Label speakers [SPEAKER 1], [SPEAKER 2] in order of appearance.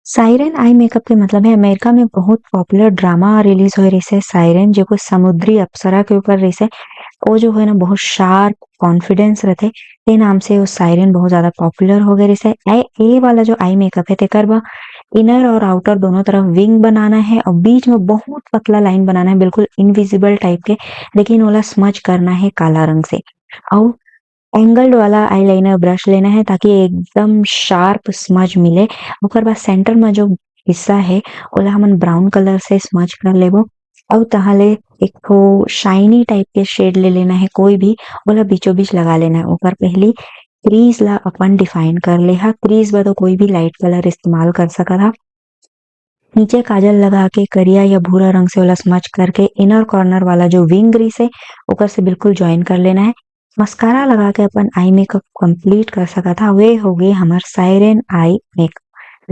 [SPEAKER 1] Siren eye makeup के मतलब है अमेरिका में बहुत पॉपुलर ड्रामा रिलीज हो रही है साइरेन जो कोई समुद्री अप्सरा के ऊपर रही है। वो जो है ना बहुत शार्प कॉन्फिडेंस रहते ते नाम से वो साइरेन बहुत ज्यादा पॉपुलर हो गई है। ए वाला जो आई मेकअप है तेकर बा इनर और आउटर दोनों तरफ विंग बनाना है और बीच में बहुत पतला लाइन बनाना है बिल्कुल इनविजिबल टाइप के। लेकिन वाला स्मच करना है काला रंग से। और एंगल्ड वाला आईलाइनर ब्रश लेना है ताकि एकदम शार्प स्मज मिले। ओकर बाद सेंटर में जो हिस्सा है ओला हमन ब्राउन कलर से स्मज कर लेबो। और तहाले एक ठो शाइनी टाइप के शेड ले लेना है कोई भी। ओला बीचों बीच लगा लेना है। ओकर पहली क्रीज ला अपन डिफाइन कर ले हा। क्रीज बा तो कोई भी लाइट कलर इस्तेमाल कर सकत हा। नीचे काजल लगा के करिया या भूरा रंग से ओला स्मच करके इनर कॉर्नर वाला जो विंग ग्रीस है ओकर से बिल्कुल ज्वाइन कर लेना है। मस्कारा लगा के अपन आई मेकअप कंप्लीट कर सका था। वे हो गए हमार साइरेन आई मेकअप।